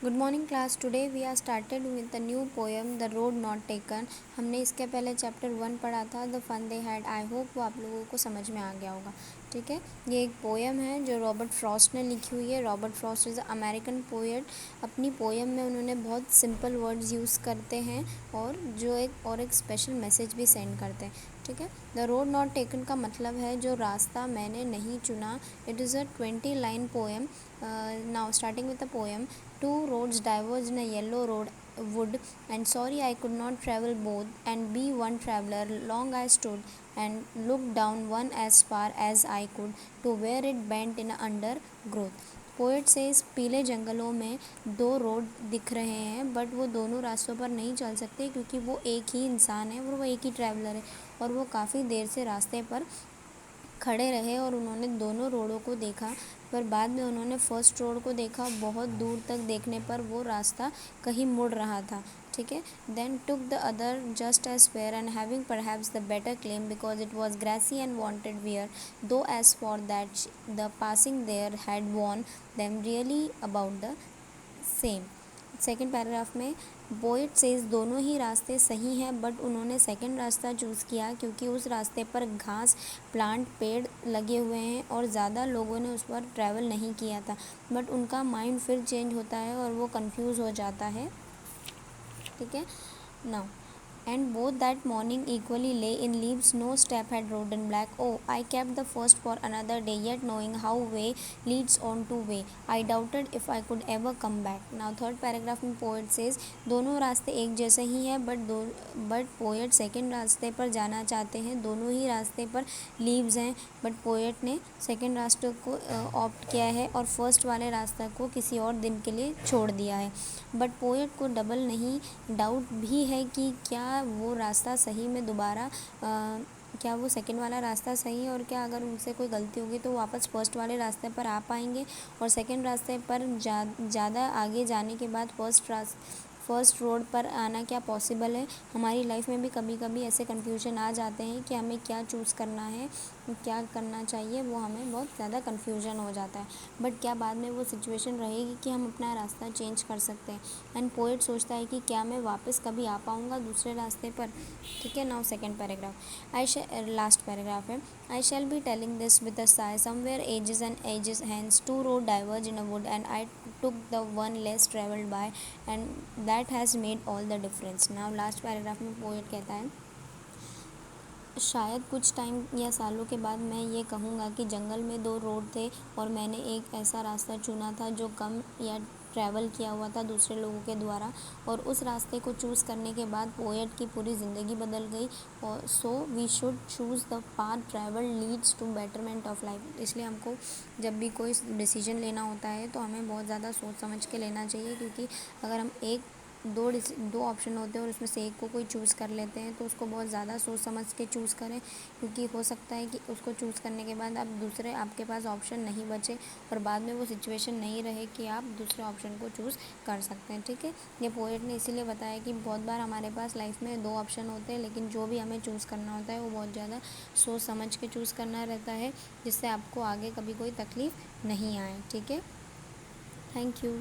Good morning class. Today we are started with the new poem the road not taken. हमने इसके पहले chapter 1 पढ़ा था, the fun they had. I hope वो आप लोगों को समझ में आ गया होगा। ठीक है, ये एक पोएम है जो रॉबर्ट फ्रॉस्ट ने लिखी हुई है। Robert Frost is American poet. अपनी पोएम में उन्होंने बहुत सिंपल वर्ड्स यूज़ करते हैं और जो एक स्पेशल मैसेज भी सेंड करते हैं। ठीक है, द रोड नॉट टेकन का मतलब है जो रास्ता मैंने नहीं चुना। It is a 20 line poem. Now starting with the poem. Two roads diverged in a yellow wood, and sorry I could not travel both, and be one traveler. Long I stood and looked down one as far as I could, to where it bent in undergrowth. Poet से इस पीले जंगलों में दो road दिख रहे हैं, but वो दोनों रास्तों पर नहीं चल सकते क्योंकि वो एक ही इंसान है और वो एक ही ट्रैवलर है। और वो काफ़ी देर से रास्ते पर खड़े रहे और उन्होंने दोनों रोडों को देखा, पर बाद में उन्होंने फर्स्ट रोड को देखा। बहुत दूर तक देखने पर वो रास्ता कहीं मुड़ रहा था। ठीक है, then took the other just as fair and having perhaps the better claim because it was grassy and wanted wear, though as for that the passing there had worn them really about the same. Second paragraph में poet says दोनों ही रास्ते सही हैं, but उन्होंने second रास्ता choose किया क्योंकि उस रास्ते पर घास, प्लांट, पेड़ लगे हुए हैं और ज़्यादा लोगों ने उस पर ट्रैवल नहीं किया था। बट उनका माइंड फिर चेंज होता है और वो कंफ्यूज हो जाता है। ठीक है, now and both that morning equally lay in leaves. No step had rodden black. Oh, I kept the first for another day, yet knowing how way leads on to way, I doubted if I could ever come back. Now third paragraph में poet says दोनों रास्ते एक जैसे ही हैं, but poet second रास्ते पर जाना चाहते हैं। दोनों ही रास्ते पर लीव्स हैं, बट पोएट ने सेकंड रास्ते को ऑप्ट किया है और फर्स्ट वाले रास्ते को किसी और दिन के लिए छोड़ दिया है। बट पोएट को डबल नहीं डाउट भी है कि क्या वो रास्ता सही में दोबारा क्या वो सेकंड वाला रास्ता सही है, और क्या अगर उनसे कोई गलती होगी तो वापस फर्स्ट वाले रास्ते पर आ पाएंगे, और सेकंड रास्ते पर ज़्यादा आगे जाने के बाद फर्स्ट रोड पर आना क्या पॉसिबल है। हमारी लाइफ में भी कभी कभी ऐसे कन्फ्यूजन आ जाते हैं कि हमें क्या चूज़ करना है, क्या करना चाहिए, वो हमें बहुत ज़्यादा कन्फ्यूजन हो जाता है। बट क्या बाद में वो सिचुएशन रहेगी कि हम अपना रास्ता चेंज कर सकते हैं। एंड पोएट सोचता है कि क्या मैं वापस कभी आ पाऊँगा दूसरे रास्ते पर। ठीक है, now second paragraph last paragraph है। I shall be telling this with a sigh somewhere ages and ages hence two road diverge in a wood and I took the one less traveled by and that has made all the difference. Now last paragraph में poet कहता है शायद कुछ time या सालों के बाद मैं ये कहूँगा कि जंगल में दो रोड थे और मैंने एक ऐसा रास्ता चुना था जो कम या ट्रैवल किया हुआ था दूसरे लोगों के द्वारा, और उस रास्ते को चूज़ करने के बाद पोएट की पूरी ज़िंदगी बदल गई। और so we should choose the path travel leads to betterment of life. इसलिए हमको जब भी कोई डिसीजन लेना होता है तो हमें बहुत ज़्यादा सोच समझ के लेना चाहिए, क्योंकि अगर हम दो ऑप्शन होते हैं और उसमें से एक को कोई चूज़ कर लेते हैं तो उसको बहुत ज़्यादा सोच समझ के चूज़ करें, क्योंकि हो सकता है कि उसको चूज़ करने के बाद अब दूसरे आपके पास ऑप्शन नहीं बचे और बाद में वो सिचुएशन नहीं रहे कि आप दूसरे ऑप्शन को चूज़ कर सकते हैं। ठीक है, ये पोएट ने इसीलिए बताया कि बहुत बार हमारे पास लाइफ में दो ऑप्शन होते हैं, लेकिन जो भी हमें चूज़ करना होता है वो बहुत ज़्यादा सोच समझ के चूज़ करना रहता है, जिससे आपको आगे कभी कोई तकलीफ़ नहीं आए। ठीक है, थैंक यू।